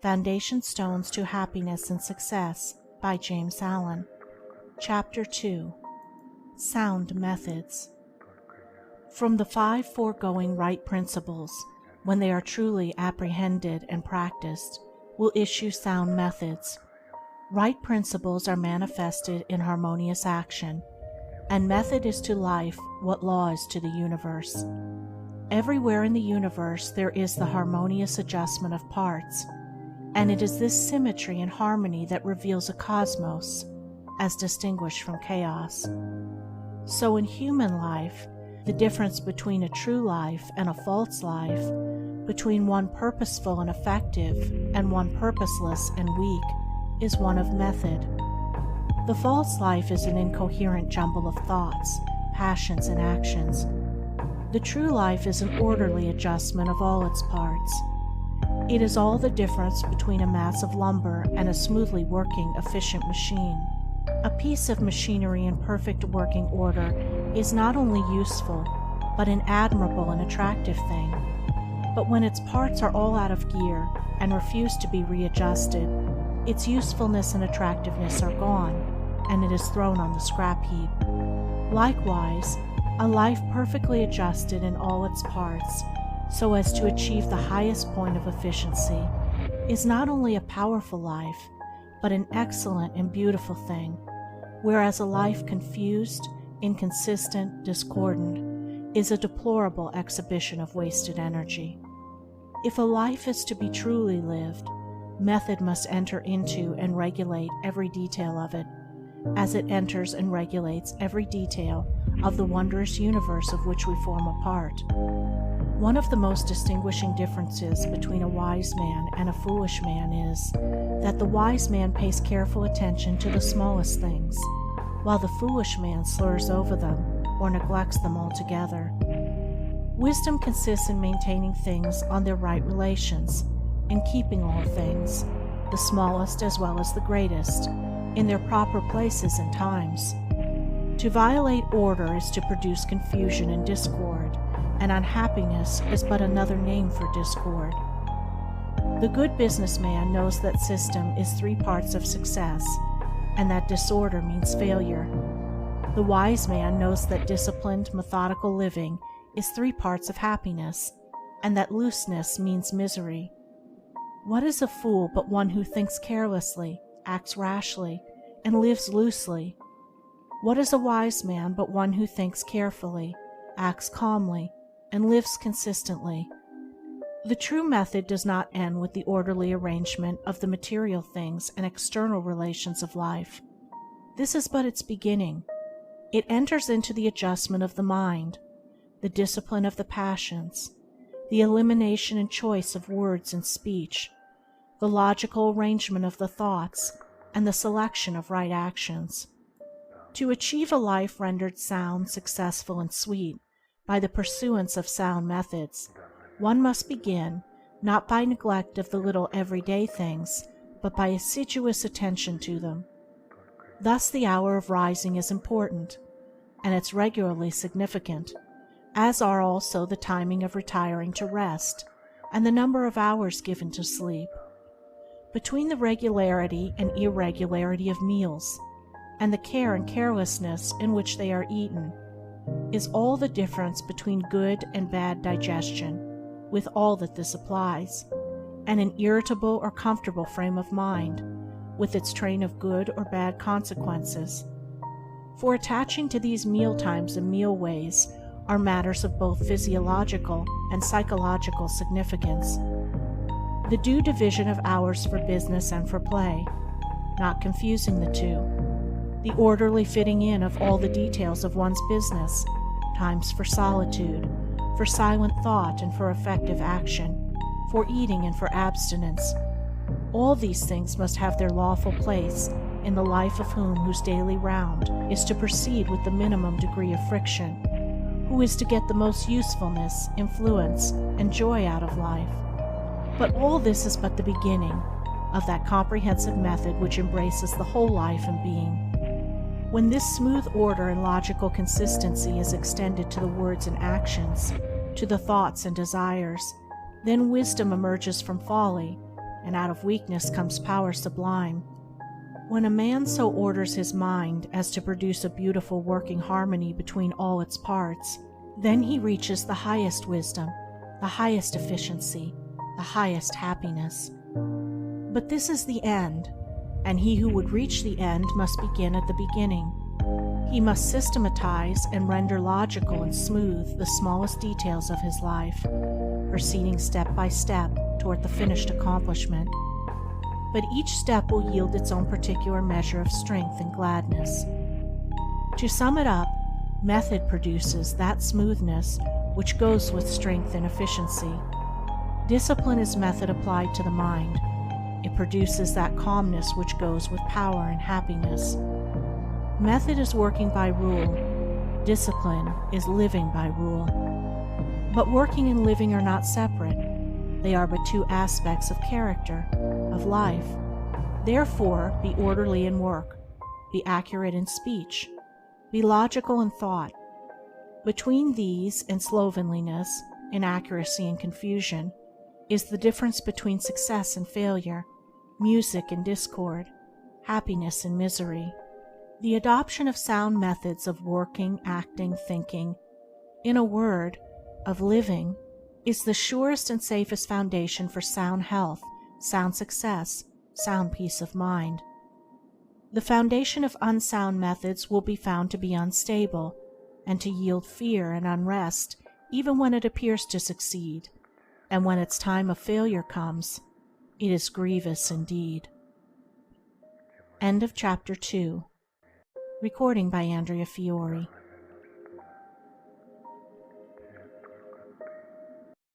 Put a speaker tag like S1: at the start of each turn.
S1: Foundation Stones to Happiness and Success by James Allen. Chapter 2. Sound Methods. From the 5 foregoing right principles, when they are truly apprehended and practiced, will issue sound methods. Right principles are manifested in harmonious action, and method is to life what law is to the universe. Everywhere in the universe there is the harmonious adjustment of parts, and it is this symmetry and harmony that reveals a cosmos, as distinguished from chaos. So in human life, the difference between a true life and a false life, between one purposeful and effective and one purposeless and weak, is one of method. The false life is an incoherent jumble of thoughts, passions, and actions. The true life is an orderly adjustment of all its parts. It is all the difference between a mass of lumber and a smoothly working, efficient machine. A piece of machinery in perfect working order is not only useful, but an admirable and attractive thing. But when its parts are all out of gear and refuse to be readjusted, its usefulness and attractiveness are gone, and it is thrown on the scrap heap. Likewise, a life perfectly adjusted in all its parts, so as to achieve the highest point of efficiency, is not only a powerful life, but an excellent and beautiful thing, whereas a life confused, inconsistent, discordant, is a deplorable exhibition of wasted energy. If a life is to be truly lived, method must enter into and regulate every detail of it, as it enters and regulates every detail of the wondrous universe of which we form a part. One of the most distinguishing differences between a wise man and a foolish man is that the wise man pays careful attention to the smallest things, while the foolish man slurs over them or neglects them altogether. Wisdom consists in maintaining things on their right relations, in keeping all things, the smallest as well as the greatest, in their proper places and times. To violate order is to produce confusion and discord, and unhappiness is but another name for discord. The good businessman knows that system is 3 parts of success, and that disorder means failure. The wise man knows that disciplined, methodical living is 3 parts of happiness, and that looseness means misery. What is a fool but one who thinks carelessly, acts rashly, and lives loosely? What is a wise man but one who thinks carefully, acts calmly, and lives consistently? The true method does not end with the orderly arrangement of the material things and external relations of life. This is but its beginning. It enters into the adjustment of the mind, the discipline of the passions, the elimination and choice of words and speech, the logical arrangement of the thoughts, and the selection of right actions. To achieve a life rendered sound, successful, and sweet by the pursuance of sound methods, one must begin, not by neglect of the little everyday things, but by assiduous attention to them. Thus the hour of rising is important, and it's regularly significant, as are also the timing of retiring to rest, and the number of hours given to sleep. Between the regularity and irregularity of meals, and the care and carelessness in which they are eaten, is all the difference between good and bad digestion, with all that this applies, and an irritable or comfortable frame of mind, with its train of good or bad consequences. For attaching to these meal times and meal ways are matters of both physiological and psychological significance. The due division of hours for business and for play, not confusing the two. The orderly fitting in of all the details of one's business, times for solitude, for silent thought and for effective action, for eating and for abstinence. All these things must have their lawful place in the life of whose daily round is to proceed with the minimum degree of friction, who is to get the most usefulness, influence, and joy out of life. But all this is but the beginning of that comprehensive method which embraces the whole life and being. When this smooth order and logical consistency is extended to the words and actions, to the thoughts and desires, then wisdom emerges from folly, and out of weakness comes power sublime. When a man so orders his mind as to produce a beautiful working harmony between all its parts, then he reaches the highest wisdom, the highest efficiency, the highest happiness. But this is the end, and he who would reach the end must begin at the beginning. He must systematize and render logical and smooth the smallest details of his life, proceeding step by step toward the finished accomplishment. But each step will yield its own particular measure of strength and gladness. To sum it up, method produces that smoothness which goes with strength and efficiency. Discipline is method applied to the mind. It produces that calmness which goes with power and happiness. Method is working by rule. Discipline is living by rule. But working and living are not separate. They are but two aspects of character, of life. Therefore, be orderly in work, be accurate in speech, be logical in thought. Between these and slovenliness, inaccuracy and confusion, is the difference between success and failure, music and discord, happiness and misery. The adoption of sound methods of working, acting, thinking, in a word, of living, is the surest and safest foundation for sound health, sound success, sound peace of mind. The foundation of unsound methods will be found to be unstable, and to yield fear and unrest even when it appears to succeed, and when its time of failure comes, it is grievous indeed. End of Chapter 2. Recording by Andrea Fiore.